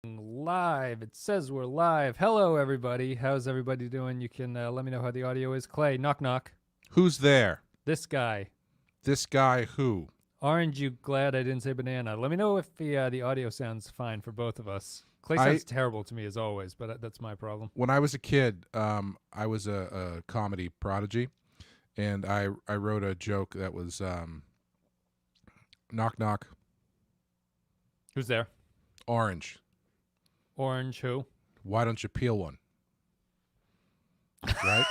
Live. It says we're live. Hello, everybody. How's everybody doing? You can let me know how the audio is. Clay, knock, knock. Who's there? This guy. This guy who? Orange, you glad I didn't say banana. Let me know if the audio sounds fine for both of us. Clay sounds terrible to me as always, but that's my problem. When I was a kid, I was a comedy prodigy, and I wrote a joke that was knock, knock, Who's there? orange. Orange who? Why don't you peel one? Right?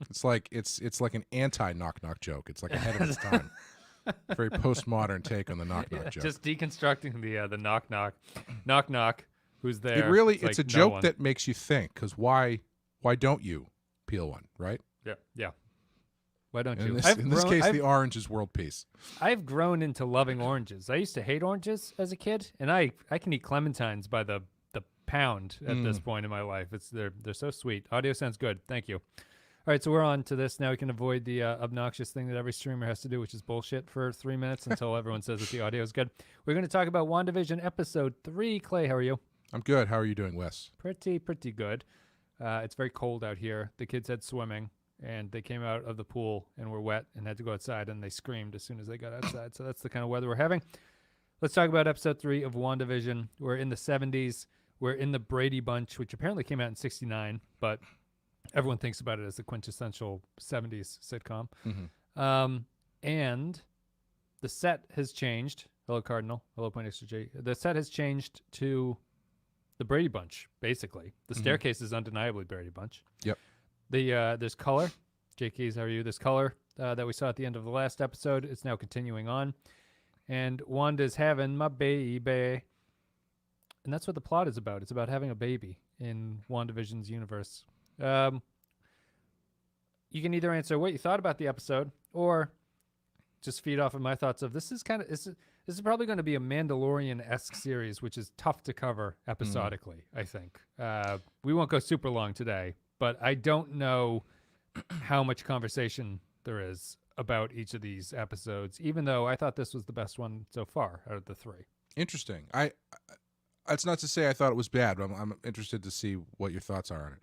It's like an anti knock knock joke. It's like ahead of its time. Very postmodern take on the knock knock joke. Just deconstructing the knock knock. Knock knock. Who's there? It's like a no joke one. that makes you think, because why don't you peel one, right? Yeah. Why don't you? In this case, the orange is world peace. I've grown into loving oranges. I used to hate oranges as a kid, and I can eat clementines by the pound at this point in my life. They're so sweet. Audio sounds good. Thank you. All right, so we're on to this. Now we can avoid the obnoxious thing that every streamer has to do, which is bullshit for 3 minutes until everyone says that the audio is good. We're going to talk about WandaVision Episode 3. Clay, how are you? I'm good. How are you doing, Wes? Pretty good. It's very cold out here. The kids had swimming, and they came out of the pool and were wet and had to go outside, and they screamed as soon as they got outside. So that's the kind of weather we're having. Let's talk about Episode 3 of WandaVision. We're in the 70s. We're in the Brady Bunch, which apparently came out in 69, but everyone thinks about it as the quintessential 70s sitcom. And the set has changed. Hello, Cardinal. Hello, Point Extra J. The set has changed to the Brady Bunch, basically. The staircase is undeniably Brady Bunch. Yep. There's color. J. Keys, how are you? There's color that we saw at the end of the last episode. It's now continuing on. And Wanda's having my baby. And that's what the plot is about. It's about having a baby in WandaVision's universe. You can either answer what you thought about the episode or just feed off of my thoughts of this is probably going to be a Mandalorian-esque series, which is tough to cover episodically, I think. We won't go super long today, but I don't know how much conversation there is about each of these episodes, even though I thought this was the best one so far out of the three. Interesting. That's not to say I thought it was bad, but I'm interested to see what your thoughts are on it.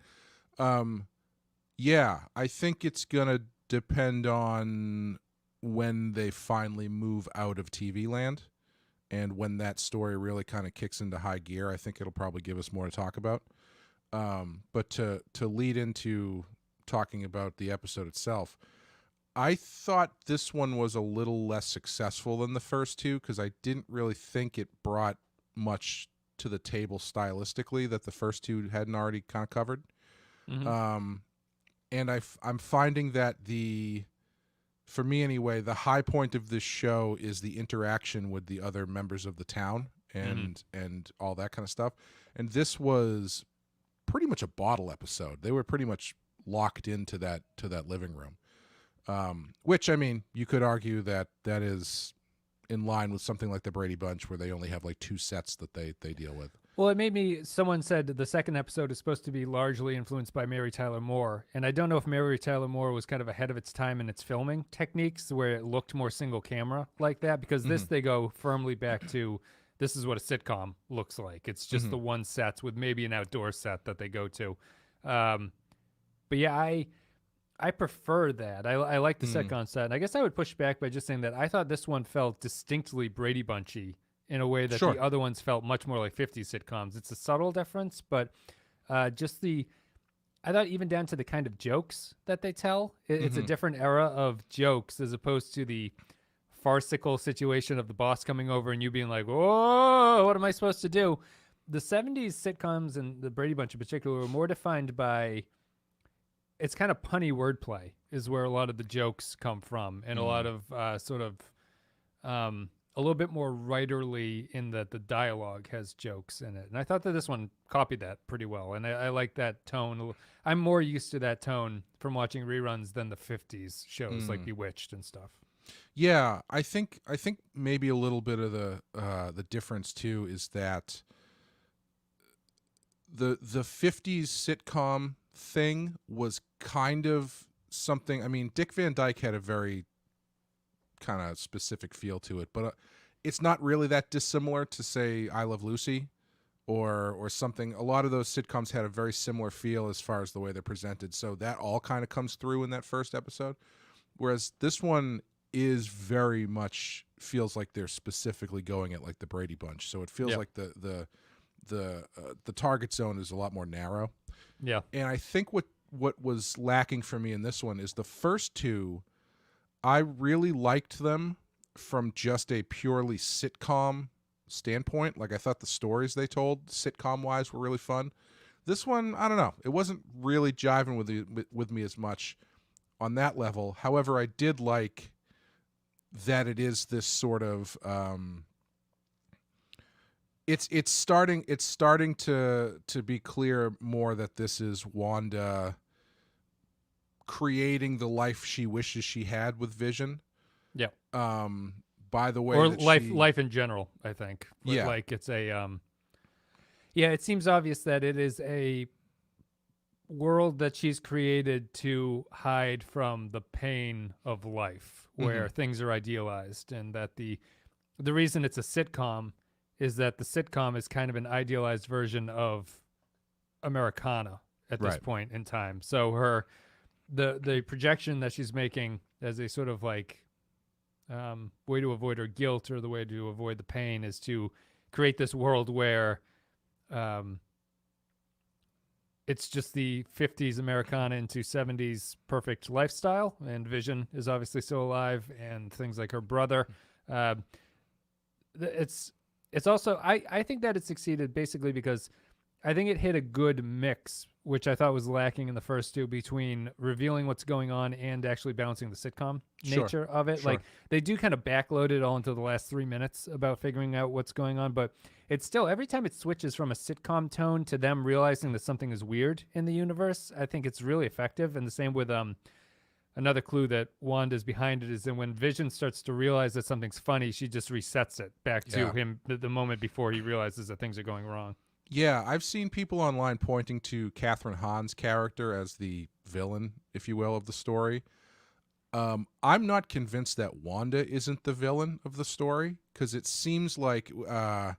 Yeah, I think it's going to depend on when they finally move out of TV land and when that story really kind of kicks into high gear. I think it'll probably give us more to talk about. But to lead into talking about the episode itself, I thought this one was a little less successful than the first two because I didn't really think it brought much to the table stylistically that the first two hadn't already kind of covered. And I'm finding that for me anyway, the high point of this show is the interaction with the other members of the town and all that kind of stuff. And this was pretty much a bottle episode. They were pretty much locked into that living room. Which, I mean, you could argue that is in line with something like the Brady Bunch where they only have like 2 sets that they deal with. Well, it made me, someone said the second episode is supposed to be largely influenced by Mary Tyler Moore. And I don't know if Mary Tyler Moore was kind of ahead of its time in its filming techniques where it looked more single camera like that, because this, they go firmly back to, this is what a sitcom looks like. It's just the one set with maybe an outdoor set that they go to. But yeah, I prefer that. I like the sitcom set. And I guess I would push back by just saying that I thought this one felt distinctly Brady Bunchy in a way that the other ones felt much more like 50s sitcoms. It's a subtle difference, but I thought even down to the kind of jokes that they tell, it's a different era of jokes as opposed to the farcical situation of the boss coming over and you being like, whoa, what am I supposed to do? The 70s sitcoms and the Brady Bunch in particular were more defined by, it's kind of punny wordplay is where a lot of the jokes come from, and a lot of a little bit more writerly in that the dialogue has jokes in it. And I thought that this one copied that pretty well. And I like that tone. I'm more used to that tone from watching reruns than the 50s shows like Bewitched and stuff. Yeah, I think maybe a little bit of the difference too is that the 50s sitcom thing was kind of something. I mean, Dick Van Dyke had a very kind of specific feel to it, but it's not really that dissimilar to, say, I Love Lucy or something. A lot of those sitcoms had a very similar feel as far as the way they're presented. So that all kind of comes through in that first episode. Whereas this one is very much feels like they're specifically going at like the Brady Bunch. So it feels like the target zone is a lot more narrow. Yeah. And I think what was lacking for me in this one is the first two, I really liked them from just a purely sitcom standpoint. Like I thought the stories they told sitcom wise were really fun. This one, I don't know. It wasn't really jiving with me as much on that level. However, I did like that it is this sort of it's starting to be clear more that this is Wanda creating the life she wishes she had with Vision. Yeah. By the way, or that life in general, I think. Yeah. Like it's a it seems obvious that it is a world that she's created to hide from the pain of life, where things are idealized, and that the reason it's a sitcom is that the sitcom is kind of an idealized version of Americana at this point in time. So the projection that she's making as a sort of like way to avoid her guilt, or the way to avoid the pain, is to create this world where it's just the 50s Americana into 70s perfect lifestyle, and Vision is obviously still alive, and things like her brother. It's also, I think that it succeeded basically because I think it hit a good mix, which I thought was lacking in the first two, between revealing what's going on and actually balancing the sitcom nature of it. Like they do kind of backload it all into the last 3 minutes about figuring out what's going on, but it's still, every time it switches from a sitcom tone to them realizing that something is weird in the universe, I think it's really effective. And the same with another clue that Wanda's behind it is that when Vision starts to realize that something's funny, she just resets it back to him the moment before he realizes that things are going wrong. Yeah, I've seen people online pointing to Catherine Hahn's character as the villain, if you will, of the story. I'm not convinced that Wanda isn't the villain of the story, because it seems like I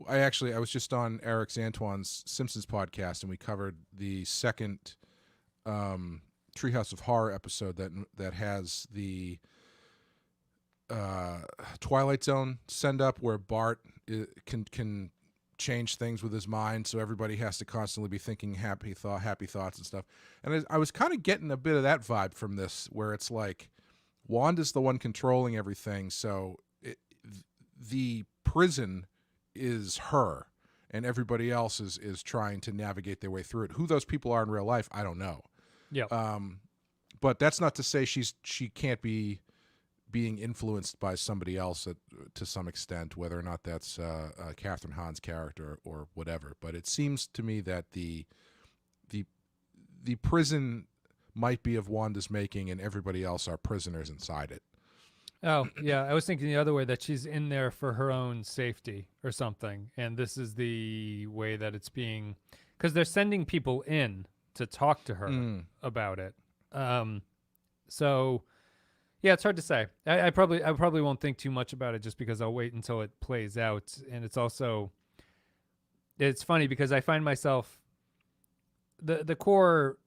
was just on Eric Zantoine's Simpsons podcast, and we covered the second Treehouse of Horror episode that has the Twilight Zone send up, where Bart can change things with his mind, so everybody has to constantly be thinking happy thoughts and stuff. And I was kind of getting a bit of that vibe from this, where it's like Wanda's the one controlling everything, so the prison is her, and everybody else is trying to navigate their way through it. Who those people are in real life, I don't know. Yeah. But that's not to say she can't be being influenced by somebody else to some extent, whether or not that's Catherine Hahn's character or whatever. But it seems to me that the prison might be of Wanda's making, and everybody else are prisoners inside it. Oh, yeah. I was thinking the other way, that she's in there for her own safety or something. And this is the way that it's being, because they're sending people in to talk to her about it. So yeah, it's hard to say. I probably won't think too much about it, just because I'll wait until it plays out. And it's also, it's funny because I find myself, the core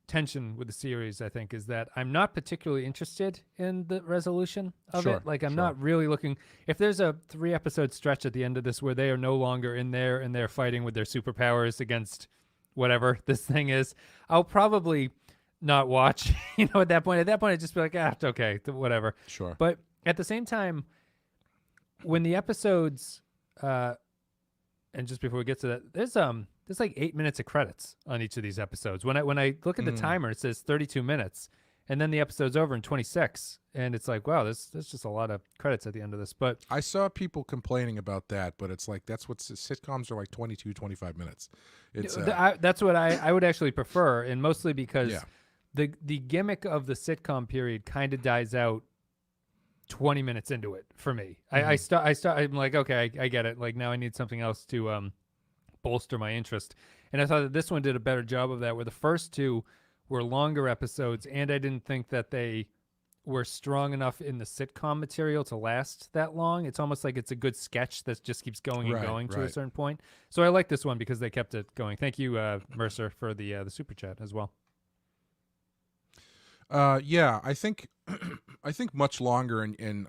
tension with the series, I think, is that I'm not particularly interested in the resolution of it. Like I'm not really looking, if there's a 3-episode stretch at the end of this where they are no longer in there and they're fighting with their superpowers against whatever this thing is, I'll probably not watch, at that point. At that point, I'd just be like, it's okay, whatever. Sure. But at the same time, when the episodes, and just before we get to that, there's like 8 minutes of credits on each of these episodes. When I look at the timer, it says 32 minutes, and then the episode's over in 26, and it's like, wow, there's just a lot of credits at the end of this. But I saw people complaining about that, but it's like, that's what sitcoms are, like 22, 25 minutes. It's that's what I would actually prefer, and mostly because the gimmick of the sitcom period kind of dies out 20 minutes into it for me. I'm like, okay, I get it. Like now I need something else to bolster my interest. And I thought that this one did a better job of that, where the first two were longer episodes, and I didn't think that they were strong enough in the sitcom material to last that long. It's almost like it's a good sketch that just keeps going and Right, going to a right. certain point. So I like this one because they kept it going. Thank you, Mercer, for the super chat as well. Yeah, I think I think much longer, and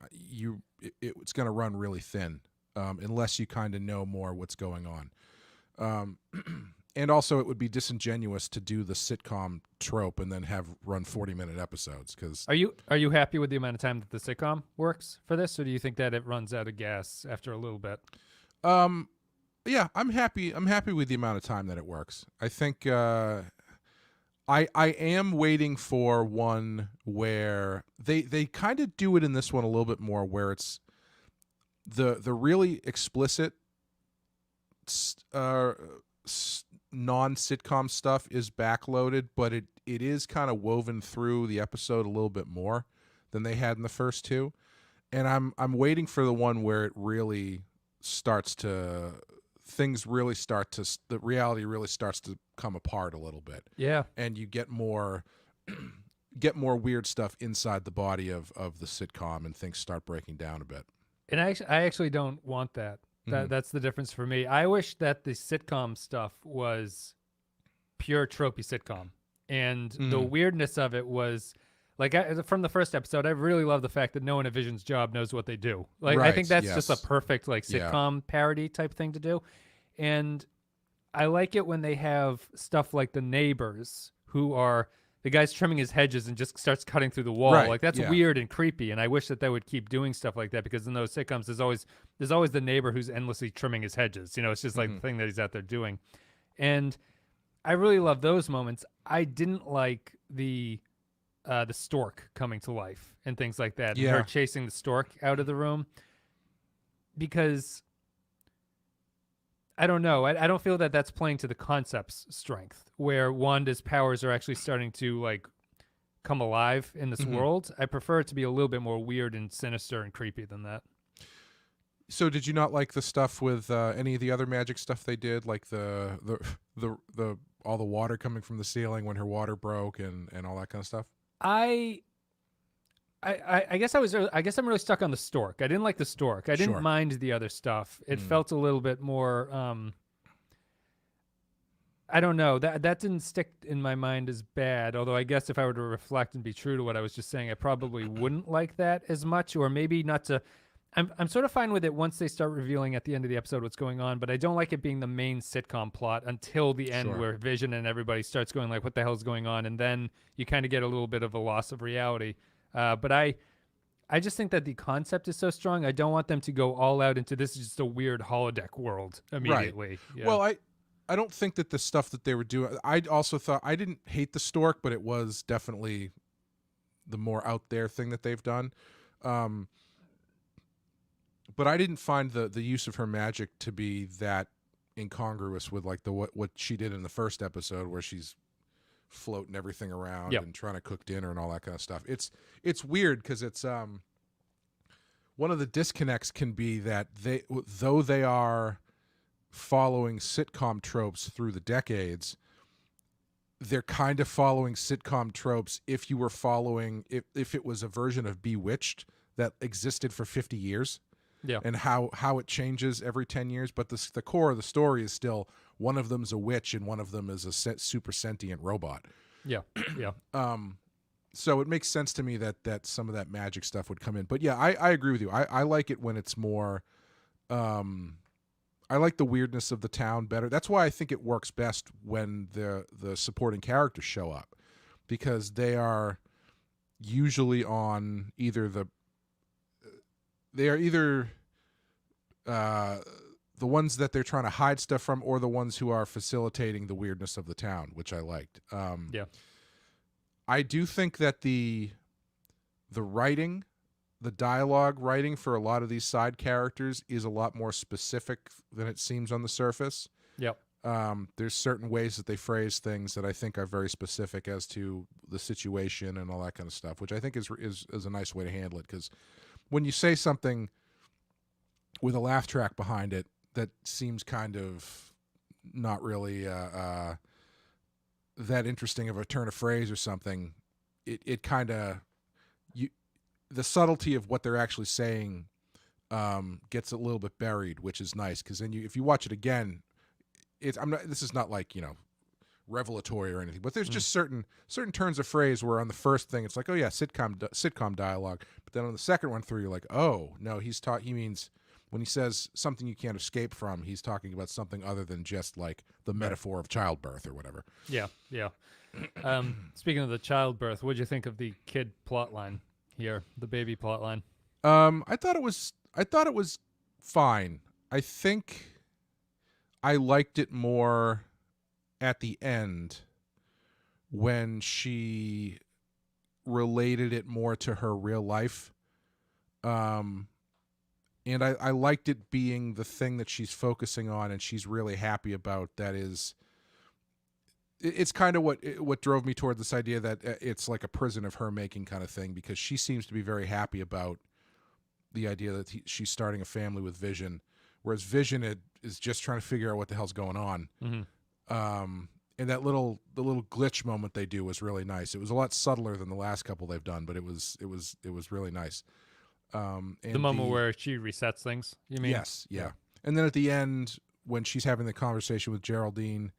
it's going to run really thin unless you kind of know more what's going on. And also, it would be disingenuous to do the sitcom trope and then have run 40-minute episodes. Because Are you happy with the amount of time that the sitcom works for this, or do you think that it runs out of gas after a little bit? yeah, I'm happy. I'm happy with the amount of time that it works. I think I am waiting for one where they kind of do it in this one a little bit more, where it's the really explicit non-sitcom stuff is backloaded, but it is kind of woven through the episode a little bit more than they had in the first two. And I'm waiting for the one where it really starts to the reality really starts to come apart a little bit. Yeah. And you get more get more weird stuff inside the body of the sitcom, and things start breaking down a bit. And I actually don't want that. That's the difference for me. I wish that the sitcom stuff was pure tropey sitcom, and the weirdness of it was like from the first episode. I really love the fact that no one at Vision's job knows what they do. Like I think that's just a perfect like sitcom parody type thing to do, and I like it when they have stuff like the neighbors who are the guy's trimming his hedges and just starts cutting through the wall. Right, Like that's yeah. weird and creepy. And I wish that they would keep doing stuff like that, because in those sitcoms, there's always the neighbor who's endlessly trimming his hedges. You know, it's just like the thing that he's out there doing. And I really love those moments. I didn't like the stork coming to life and things like that. Yeah. And her chasing the stork out of the room, because I don't know. I don't feel that that's playing to the concept's strength, where Wanda's powers are actually starting to like come alive in this world. I prefer it to be a little bit more weird and sinister and creepy than that. So did you not like the stuff with any of the other magic stuff they did, like the all the water coming from the ceiling when her water broke and all that kind of stuff? I guess I'm really stuck on the stork. I didn't like the stork. I didn't mind the other stuff. It felt a little bit more I don't know. That didn't stick in my mind as bad, although I guess if I were to reflect and be true to what I was just saying, I probably wouldn't like that as much, or maybe not to. I'm sort of fine with it once they start revealing at the end of the episode what's going on, but I don't like it being the main sitcom plot until the end, where Vision and everybody starts going like, what the hell's going on? And then you kind of get a little bit of a loss of reality. But I just think that the concept is so strong. I don't want them to go all out into this is just a weird holodeck world immediately. Right. Yeah. Well, I don't think that the stuff that they were doing, I also thought, I didn't hate the stork, but it was definitely the more out there thing that they've done. But I didn't find the use of her magic to be that incongruous with like what she did in the first episode, where she's floating everything around and trying to cook dinner and all that kind of stuff. It's weird because it's one of the disconnects can be that though they are following sitcom tropes through the decades, they're kind of following sitcom tropes if you were following if it was a version of Bewitched that existed for 50 years. Yeah. And how it changes every 10 years, but the core of the story is still one of them's a witch and one of them is a super sentient robot. Yeah. Yeah. So it makes sense to me that some of that magic stuff would come in. But yeah, I agree with you. I like it when it's more I like the weirdness of the town better. That's why I think it works best when the supporting characters show up, because they are usually on either the ones that they're trying to hide stuff from, or the ones who are facilitating the weirdness of the town, which I liked. Yeah. I do think that the writing, the dialogue writing for a lot of these side characters is a lot more specific than it seems on the surface. Yep. There's certain ways that they phrase things that I think are very specific as to the situation and all that kind of stuff, which I think is a nice way to handle it, because when you say something with a laugh track behind it that seems kind of not really that interesting of a turn of phrase or something, it kind of the subtlety of what they're actually saying gets a little bit buried, which is nice because then if you watch it again, this is not like, revelatory or anything, but there's just certain turns of phrase where on the first thing it's like, oh yeah, sitcom dialogue, but then on the second one through you're like, oh no, he means when he says something you can't escape from, he's talking about something other than just like the metaphor of childbirth or whatever. Yeah. Speaking of the childbirth, what'd you think of the kid plot line here, the baby plot line? I thought it was fine. I think I liked it more at the end when she related it more to her real life. And I liked it being the thing that she's focusing on and she's really happy about. That is, it's kind of what drove me toward this idea that it's like a prison of her making kind of thing, because she seems to be very happy about the idea that she's starting a family with Vision, whereas Vision is just trying to figure out what the hell's going on. And that the little glitch moment they do was really nice. It was a lot subtler than the last couple they've done, but it was really nice. And the moment where she resets things, you mean? Yes, yeah. And then at the end, when she's having the conversation with Geraldine,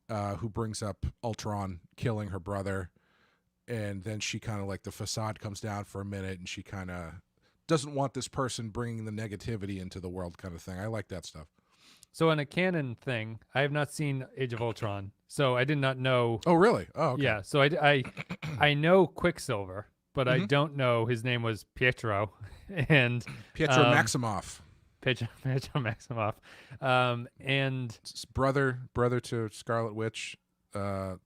who brings up Ultron killing her brother, and then she kind of like the facade comes down for a minute, and she kind of doesn't want this person bringing the negativity into the world kind of thing. I like that stuff. So on a canon thing, I have not seen Age of Ultron, so I did not know. Oh, really? Oh, okay. Yeah. So I know Quicksilver, but I don't know his name was Pietro, and Pietro Maximoff. Pietro Maximoff, and brother to Scarlet Witch,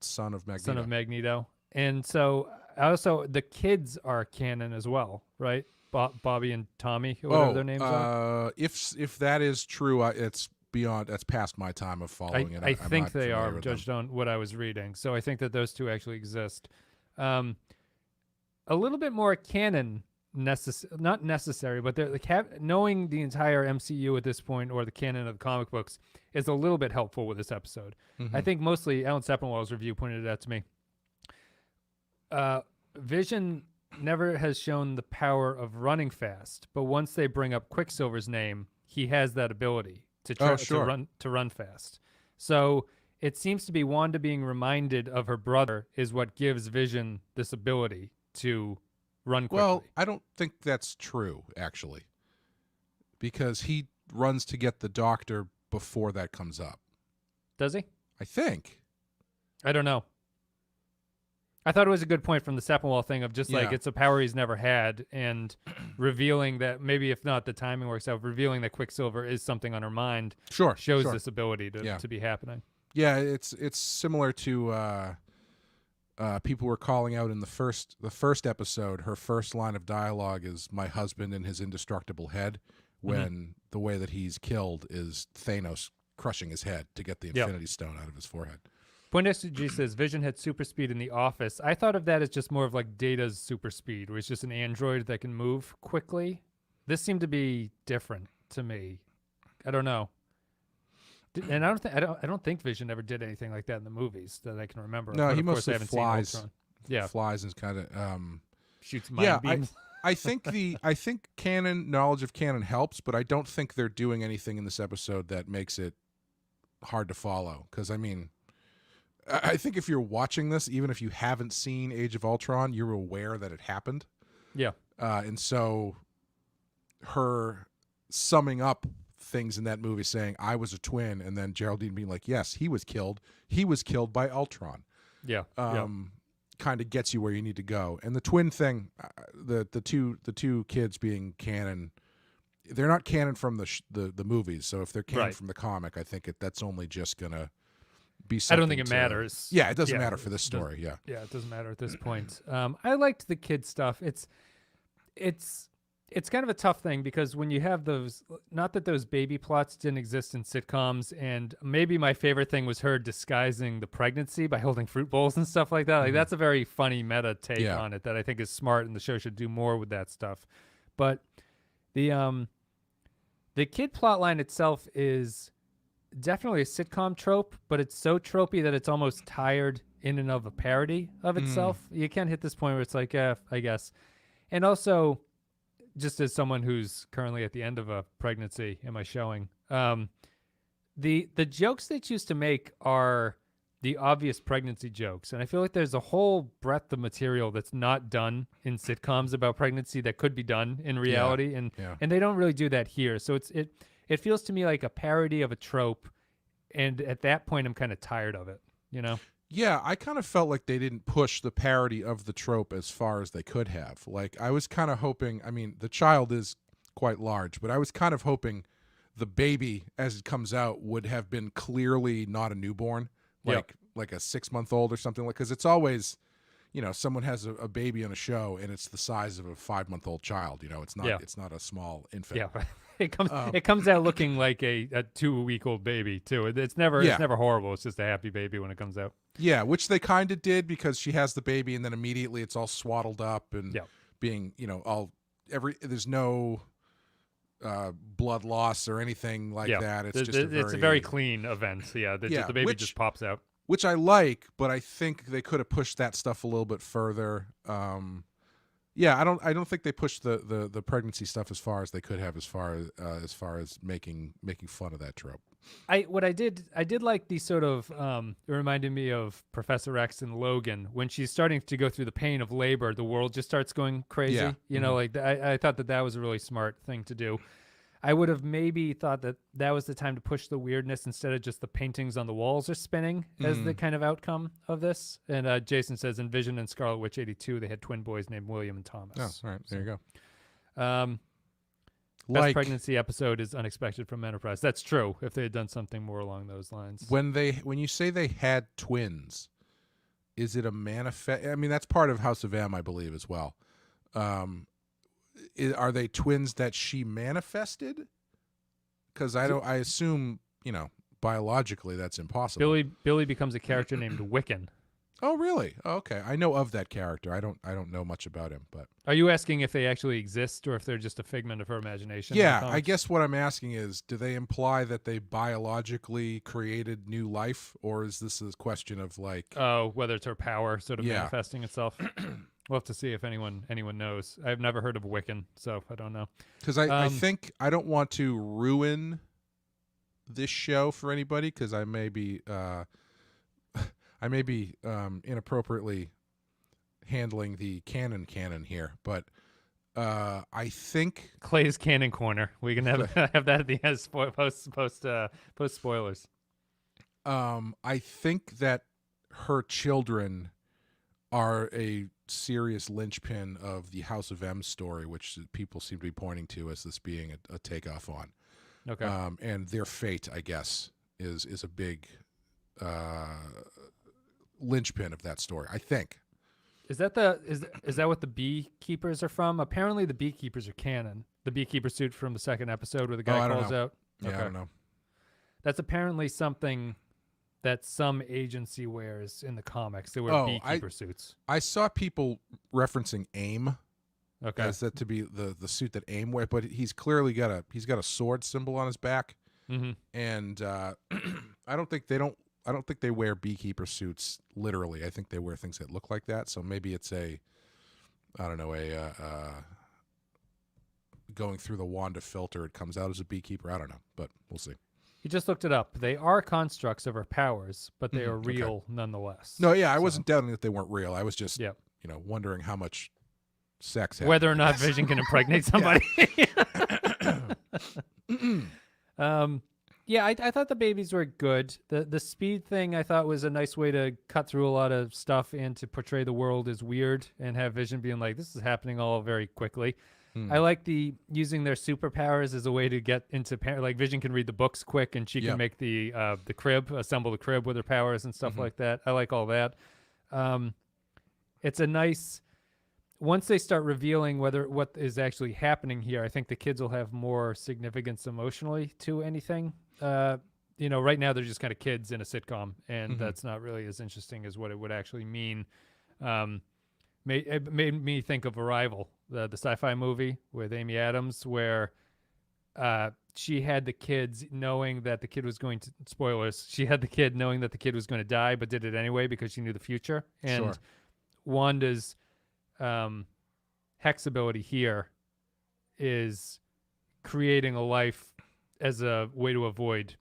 son of Magneto. And so also the kids are canon as well, right? Bobby and Tommy, whatever their names are. If that is true, it's beyond. That's past my time of following it. I think they are, judged on what I was reading. So I think that those two actually exist. A little bit more canon, not necessary, but knowing the entire MCU at this point, or the canon of the comic books, is a little bit helpful with this episode. I think mostly Alan Sepinwall's review pointed it out to me. Vision never has shown the power of running fast, but once they bring up Quicksilver's name, he has that ability to run fast. So it seems to be Wanda being reminded of her brother is what gives Vision this ability to run quickly. Well, I don't think that's true, actually, because he runs to get the doctor before that comes up. Does he? I think. I don't know. I thought it was a good point from the Sepinwall thing of just like it's a power he's never had, and revealing that, maybe if not the timing works out, revealing that Quicksilver is something on her mind shows this ability to be happening. Yeah, it's similar to people were calling out in the first episode, her first line of dialogue is "my husband and his indestructible head," when the way that he's killed is Thanos crushing his head to get the Infinity Stone out of his forehead. Point SG says Vision had super speed in the office. I thought of that as just more of like Data's super speed, where it's just an android that can move quickly. This seemed to be different to me. I don't know. And I don't think Vision ever did anything like that in the movies that I can remember. No, but he of course mostly I haven't flies. seen Ultron. Yeah, flies and kind of shoots mind beams. I think knowledge of canon helps, but I don't think they're doing anything in this episode that makes it hard to follow. Because I mean, I think if you're watching this, even if you haven't seen Age of Ultron, you're aware that it happened. Yeah. And so her summing up things in that movie saying, I was a twin, and then Geraldine being like, yes, he was killed. He was killed by Ultron. Yeah. Kind of gets you where you need to go. And the twin thing, the two kids being canon, they're not canon from the movies. So if they're canon from the comic, I think that's only just going to be something. I don't think it matters. Yeah, it doesn't matter for this story. Yeah, it doesn't matter at this point. I liked the kid stuff. It's kind of a tough thing because when you have those, not that those baby plots didn't exist in sitcoms, and maybe my favorite thing was her disguising the pregnancy by holding fruit bowls and stuff like that. Like that's a very funny meta take on it that I think is smart, and the show should do more with that stuff. But the kid plot line itself is definitely a sitcom trope, but it's so tropey that it's almost tired in and of a parody of itself. You can't hit this point where it's like, I guess. And also, just as someone who's currently at the end of a pregnancy in my showing, the jokes they choose to make are the obvious pregnancy jokes, and I feel like there's a whole breadth of material that's not done in sitcoms about pregnancy that could be done in reality, and they don't really do that here. So it feels to me like a parody of a trope, and at that point, I'm kind of tired of it. You know? Yeah, I kind of felt like they didn't push the parody of the trope as far as they could have. Like, I was kind of hoping, I mean, the child is quite large, but I was kind of hoping the baby, as it comes out, would have been clearly not a newborn, like a 6-month-old or something. Like, because it's always, you know, someone has a baby on a show and it's the size of a 5-month-old child. You know, it's not a small infant. Yeah, it comes out looking like a 2-week-old baby too. It's never horrible. It's just a happy baby when it comes out. Yeah, which they kind of did, because she has the baby and then immediately it's all swaddled up and being, you know, there's no blood loss or anything like that. It's just it's a very clean event. Yeah, the baby just pops out, which I like, but I think they could have pushed that stuff a little bit further. I don't think they pushed the pregnancy stuff as far as they could have, as far as making fun of that trope. I did like the sort of it reminded me of Professor X and Logan when she's starting to go through the pain of labor. The world just starts going crazy. Yeah. You know, like I thought that was a really smart thing to do. I would have maybe thought that was the time to push the weirdness instead of just the paintings on the walls are spinning as the kind of outcome of this. And Jason says in Vision and Scarlet Witch 82, they had twin boys named William and Thomas. Oh, all right. There you go. Best pregnancy episode is Unexpected from Enterprise. That's true. If they had done something more along those lines. When you say they had twins, is it a manifest? I mean, that's part of House of M, I believe, as well. Are they twins that she manifested? Because I assume, you know, biologically that's impossible. Billy becomes a character named Wiccan. Oh, really? Oh, okay. I know of that character. I don't know much about him, but are you asking if they actually exist or if they're just a figment of her imagination? Yeah, I guess what I'm asking is, do they imply that they biologically created new life, or is this a question of like, whether it's her power sort of manifesting itself? We'll have to see if anyone knows. I've never heard of Wiccan, so I don't know. Because I think I don't want to ruin this show for anybody, because I may be inappropriately handling the canon here, but I think Clay's Canon Corner. We can have that at the end, post spoilers. I think that her children are a serious linchpin of the House of M story, which people seem to be pointing to as this being a takeoff on. Okay. And their fate, I guess, is a big linchpin of that story, I think. Is that what the beekeepers are from? Apparently the beekeepers are canon. The beekeeper suit from the second episode where the guy calls out. Yeah, okay. I don't know. That's apparently something that some agency wears in the comics. They wear beekeeper suits. I saw people referencing AIM. Okay. As that to be the suit that AIM wear, but he's clearly got a sword symbol on his back. Mm-hmm. And I don't think they wear beekeeper suits literally. I think they wear things that look like that. So maybe it's going through the Wanda filter, it comes out as a beekeeper. I don't know, but we'll see. He just looked it up. They are constructs of her powers, but they are real nonetheless. No, yeah, I wasn't doubting that they weren't real. I was just wondering how much sex happened. Whether or not Vision can impregnate somebody. Yeah, I thought the babies were good. The speed thing I thought was a nice way to cut through a lot of stuff and to portray the world as weird and have Vision being like, this is happening all very quickly. I like the using their superpowers as a way to get into like Vision can read the books quick and she can make the assemble the crib with her powers and stuff like that. I like all that. It's a nice, once they start revealing what is actually happening here, I think the kids will have more significance emotionally to anything. Right now they're just kind of kids in a sitcom, and that's not really as interesting as what it would actually mean. It made me think of Arrival, the sci-fi movie with Amy Adams, where she had the kids knowing that the kid was going to, spoilers, she had the kid knowing that the kid was going to die, but did it anyway because she knew the future. And Wanda's Hex ability here is creating a life as a way to avoid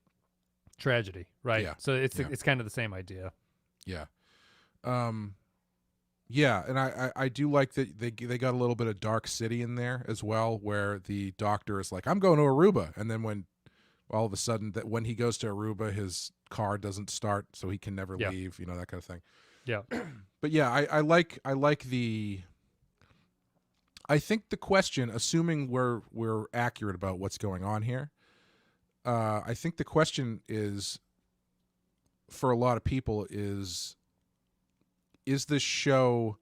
tragedy, right? Yeah. So it's Yeah. it's kind of the same idea. Yeah. Yeah, and I do like that they got a little bit of Dark City in there as well, where the doctor is like, I'm going to Aruba, and then when all of a sudden that when he goes to Aruba, his car doesn't start, so he can never Yeah. leave, that kind of thing. Yeah. But yeah, I like the. I think the question, assuming we're accurate about what's going on here, I think the question is, for a lot of people, is this show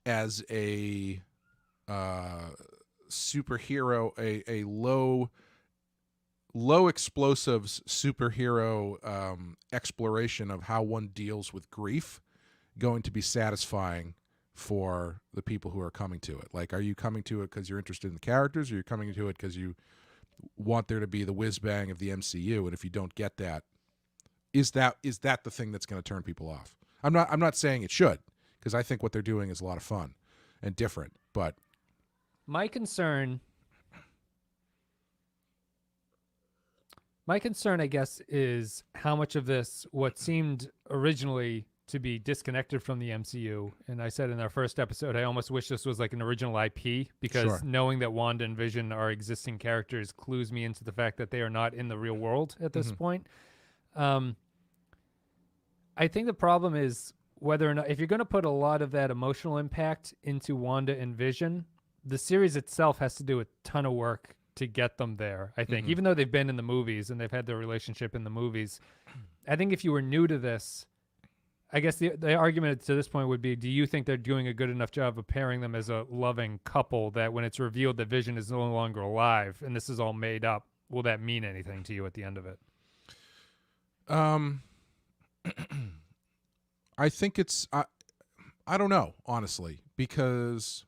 as a superhero, a low explosives superhero exploration of how one deals with grief going to be satisfying for the people who are coming to it? Like, are you coming to it because you're interested in the characters, or you're coming to it because you want there to be the whiz bang of the MCU? And if you don't get that, is that the thing that's going to turn people off? I'm not saying it should, because I think what they're doing is a lot of fun and different. But My concern, I guess, is how much of this, what seemed originally to be disconnected from the MCU, and I said in our first episode, I almost wish this was like an original IP, because Sure. knowing that Wanda and Vision are existing characters clues me into the fact that they are not in the real world at this point. I think the problem is whether or not, if you're going to put a lot of that emotional impact into Wanda and Vision, the series itself has to do a ton of work to get them there, I think. Even though they've been in the movies and they've had their relationship in the movies, I think if you were new to this, I guess the argument to this point would be, do you think they're doing a good enough job of pairing them as a loving couple that when it's revealed that Vision is no longer alive and this is all made up, will that mean anything to you at the end of it? I think it's I don't know, honestly, because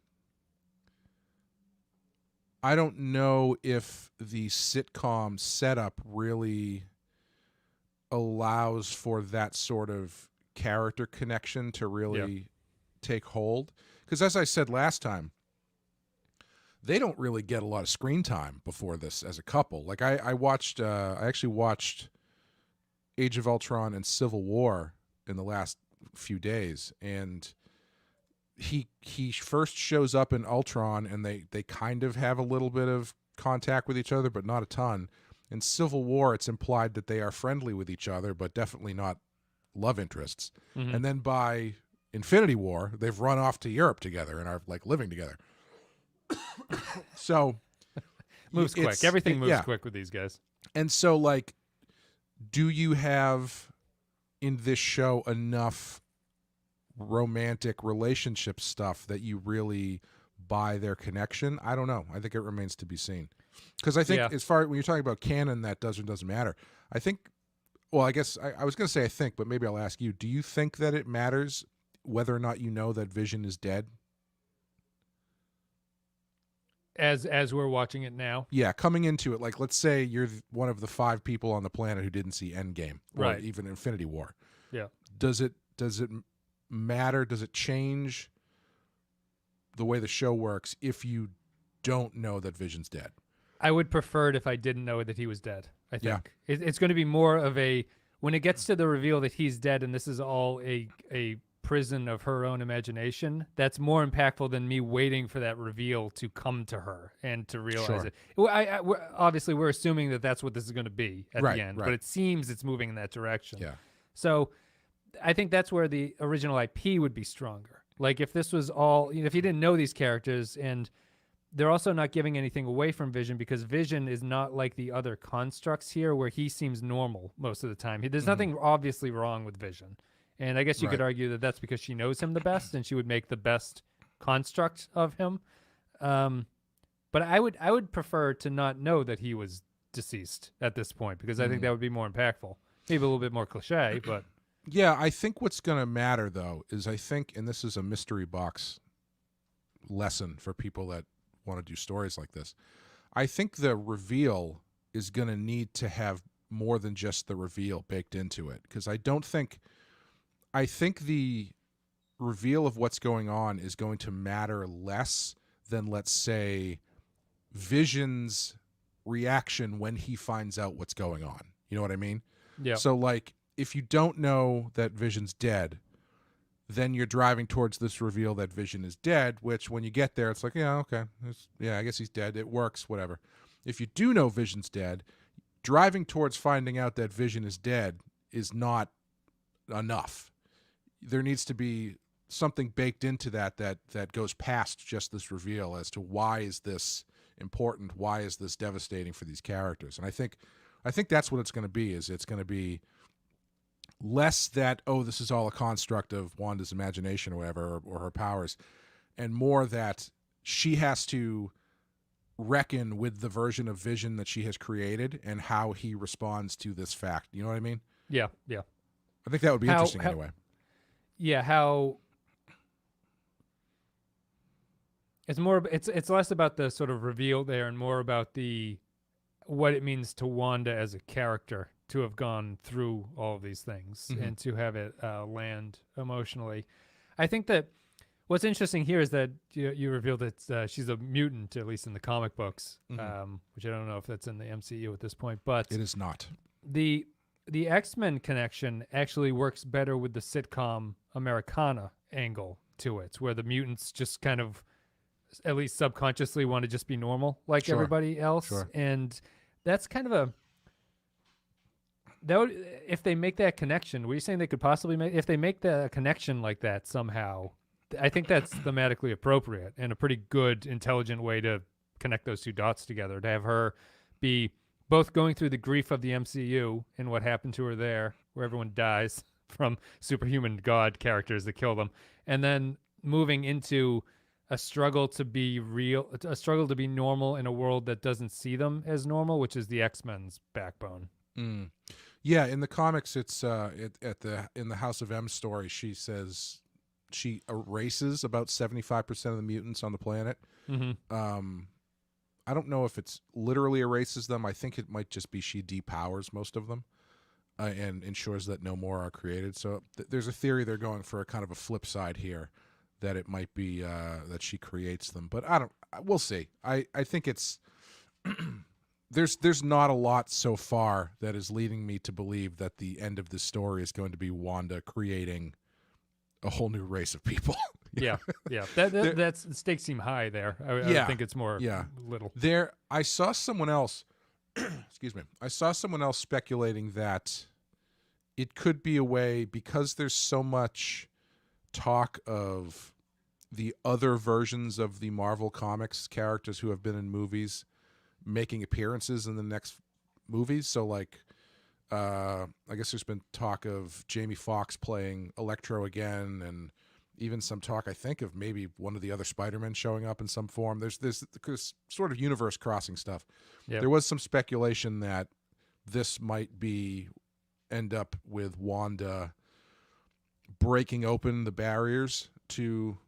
I don't know if the sitcom setup really allows for that sort of character connection to really take hold. Because as I said last time, they don't really get a lot of screen time before this as a couple. Like I actually watched Age of Ultron and Civil War in the last few days, and he first shows up in Ultron, and they kind of have a little bit of contact with each other, but not a ton. In Civil War, it's implied that they are friendly with each other, but definitely not love interests. And then by Infinity War, they've run off to Europe together and are like living together. So moves quick. Everything moves quick with these guys. And so, like, do you have in this show enough romantic relationship stuff that you really buy their connection? I don't know. I think it remains to be seen. Because I think as far when you're talking about canon, that does or doesn't matter. I think, well, I guess I was going to say I think, but maybe I'll ask you, do you think that it matters whether or not you know that Vision is dead? As we're watching it now? Yeah, coming into it, like, let's say you're one of the 5 people on the planet who didn't see Endgame or even Infinity War. Yeah. Does it matter? Does it change the way the show works if you don't know that Vision's dead? I would prefer it if I didn't know that he was dead. I think it's going to be more of a, when it gets to the reveal that he's dead and this is all a prison of her own imagination, that's more impactful than me waiting for that reveal to come to her and to realize it. Well, obviously, we're assuming that that's what this is going to be at the end, but it seems it's moving in that direction. Yeah. So I think that's where the original IP would be stronger. Like if this was all, if you didn't know these characters, and they're also not giving anything away from Vision, because Vision is not like the other constructs here where he seems normal most of the time. There's nothing obviously wrong with Vision. And I guess you could argue that that's because she knows him the best and she would make the best construct of him. But I would prefer to not know that he was deceased at this point, because I think that would be more impactful. Maybe a little bit more cliche, but... Yeah, I think what's going to matter, though, is I think, and this is a mystery box lesson for people that want to do stories like this, I think the reveal is going to need to have more than just the reveal baked into it, because I think the reveal of what's going on is going to matter less than, let's say, Vision's reaction when he finds out what's going on. You know what I mean? Yeah. So, like, if you don't know that Vision's dead, then you're driving towards this reveal that Vision is dead, which when you get there, it's like, yeah, okay. I guess he's dead. It works, whatever. If you do know Vision's dead, driving towards finding out that Vision is dead is not enough. There needs to be something baked into that goes past just this reveal as to why is this important, why is this devastating for these characters. And I think that's what it's going to be. Is it's going to be less that, oh, this is all a construct of Wanda's imagination or whatever, or her powers, and more that she has to reckon with the version of Vision that she has created and how he responds to this fact. You know what I mean? Yeah. I think that would be interesting anyway. Yeah, how it's more. It's less about the sort of reveal there, and more about what it means to Wanda as a character to have gone through all of these things and to have it land emotionally. I think that what's interesting here is that you revealed that she's a mutant, at least in the comic books, which I don't know if that's in the MCU at this point, but it is not. The X-Men connection actually works better with the sitcom Americana angle to it, where the mutants just kind of, at least subconsciously, want to just be normal like everybody else. Sure. And that's kind of if they make that connection, were you saying they could possibly if they make the connection like that somehow, I think that's thematically appropriate and a pretty good, intelligent way to connect those two dots together, to have her be both going through the grief of the MCU and what happened to her there, where everyone dies from superhuman god characters that kill them, and then moving into a struggle to be real, a struggle to be normal in a world that doesn't see them as normal, which is the X-Men's backbone. Yeah, in the comics, it's in the House of M story, she says she erases about 75% of the mutants on the planet. I don't know if it's literally erases them. I think it might just be she depowers most of them and ensures that no more are created. So there's a theory they're going for a kind of a flip side here, that it might be that she creates them. But we'll see. I think it's there's not a lot so far that is leading me to believe that the end of this story is going to be Wanda creating a whole new race of people. Yeah. That's the stakes seem high there. I think it's more little. I saw someone else. Excuse me. I saw someone else speculating that it could be a way, because there's so much talk of the other versions of the Marvel Comics characters who have been in movies making appearances in the next movies. So, like, I guess there's been talk of Jamie Foxx playing Electro again, and even some talk, I think, of maybe one of the other Spider-Men showing up in some form. There's sort of universe crossing stuff. Yep. There was some speculation that this might end up with Wanda breaking open the barriers to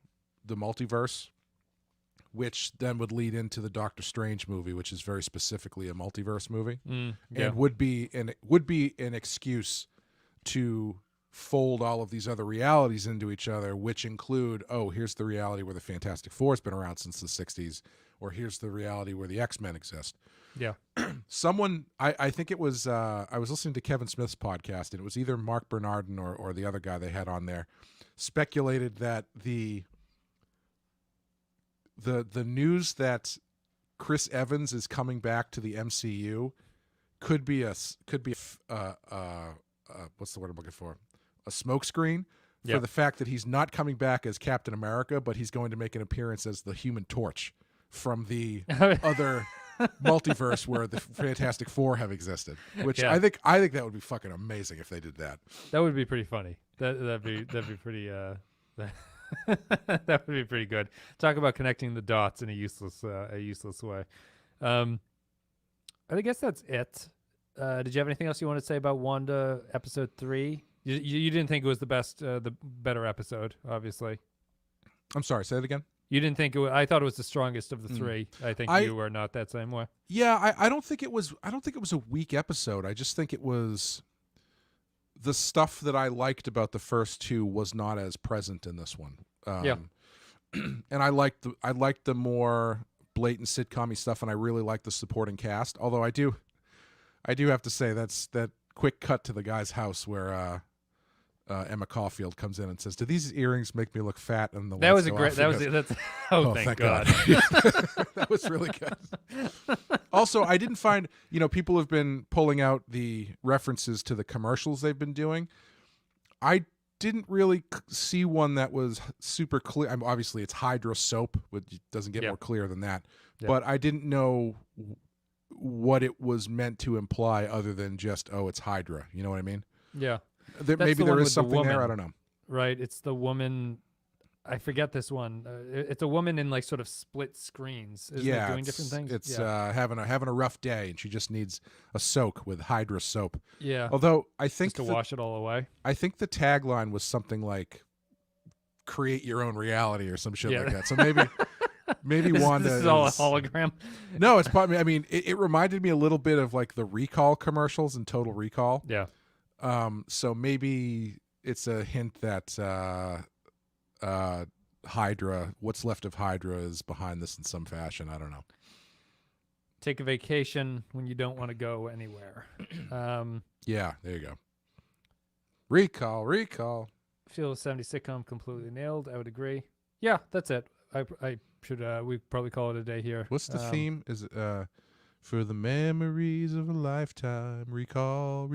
the multiverse, which then would lead into the Doctor Strange movie, which is very specifically a multiverse movie, and would be an excuse to fold all of these other realities into each other, which include, here's the reality where the Fantastic Four has been around since the 60s, or here's the reality where the X-Men exist. Yeah. Someone, I think it was, I was listening to Kevin Smith's podcast, and it was either Mark Bernardin or the other guy they had on there, speculated that the news that Chris Evans is coming back to the MCU could be what's the word I'm looking for? A smokescreen for the fact that he's not coming back as Captain America, but he's going to make an appearance as the Human Torch from the other multiverse where the Fantastic Four have existed. Which I think that would be fucking amazing if they did that. That would be pretty funny. That'd be pretty. That would be pretty good. Talk about connecting the dots in a useless way. I guess that's it. Did you have anything else you want to say about Wanda episode 3? You didn't think it was the best, the better episode, obviously. I'm sorry. Say that again. You didn't think it was, I thought it was the strongest of the 3. I think you were not that same way. Yeah, I don't think it was. I don't think it was a weak episode. I just think it was the stuff that I liked about the first two was not as present in this one. Yeah. And I liked the more blatant sitcom-y stuff, and I really liked the supporting cast. Although I do have to say that quick cut to the guy's house where Emma Caulfield comes in and says, "Do these earrings make me look fat?" And that was a great. That was that's. Oh, thank God. That was really good. Also, I didn't find, people have been pulling out the references to the commercials they've been doing. I didn't really see one that was super clear. Obviously, it's Hydra soap, which doesn't get more clear than that. But I didn't know what it was meant to imply other than just, oh, it's Hydra. You know what I mean? Yeah. Maybe there is something there. I don't know. Right. It's the woman. I forget this one. It's a woman in like sort of split screens. Isn't it doing different things? It's having a rough day, and she just needs a soak with Hydra soap. Yeah. Although I think just to wash it all away. I think the tagline was something like "Create your own reality" or some shit like that. So maybe Wanda. This is all a hologram. No, it's probably. I mean, it reminded me a little bit of like the Recall commercials and Total Recall. Yeah. So maybe it's a hint that Hydra, what's left of Hydra, is behind this in some fashion. I don't know. Take a vacation when you don't want to go anywhere. Yeah, there you go. Recall. Feel 70 sitcom completely nailed. I would agree. Yeah, that's it. I should we probably call it a day here. What's the theme? Is it for the memories of a lifetime? Recall.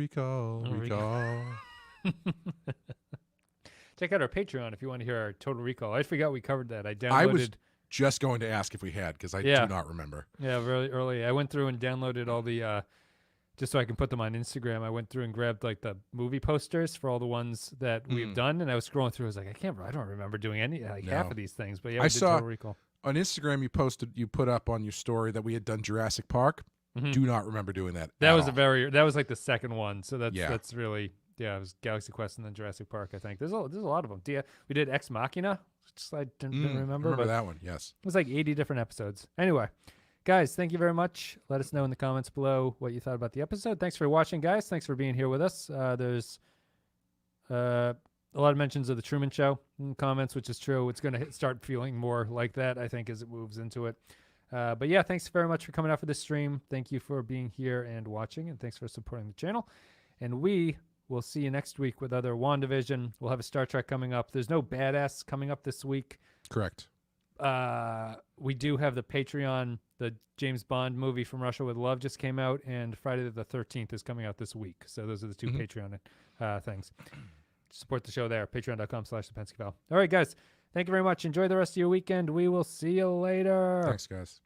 Check out our Patreon if you want to hear our Total Recall. I forgot we covered that. I was downloaded. Just going to ask if we had, because I do not remember. Yeah, really early. I went through and downloaded all the just so I can put them on Instagram. I went through and grabbed like the movie posters for all the ones that we've done, and I was scrolling through. I was like, I don't remember doing any half of these things. But yeah, we did Total Recall. On Instagram, you put up on your story that we had done Jurassic Park. Do not remember doing that. That was that was like the second one. So that's really. Yeah, it was Galaxy Quest and then Jurassic Park, I think. There's a lot of them. We did Ex Machina, which I didn't remember. But that one, yes. It was like 80 different episodes. Anyway, guys, thank you very much. Let us know in the comments below what you thought about the episode. Thanks for watching, guys. Thanks for being here with us. There's a lot of mentions of The Truman Show in the comments, which is true. It's going to start feeling more like that, I think, as it moves into it. But yeah, thanks very much for coming out for this stream. Thank you for being here and watching, and thanks for supporting the channel. And we'll see you next week with other WandaVision. We'll have a Star Trek coming up. There's no Badass coming up this week. Correct. We do have the Patreon. The James Bond movie From Russia with Love just came out, and Friday the 13th is coming out this week. So those are the two Patreon things. Support the show there. Patreon.com/ThePenskyFile. All right, guys. Thank you very much. Enjoy the rest of your weekend. We will see you later. Thanks, guys.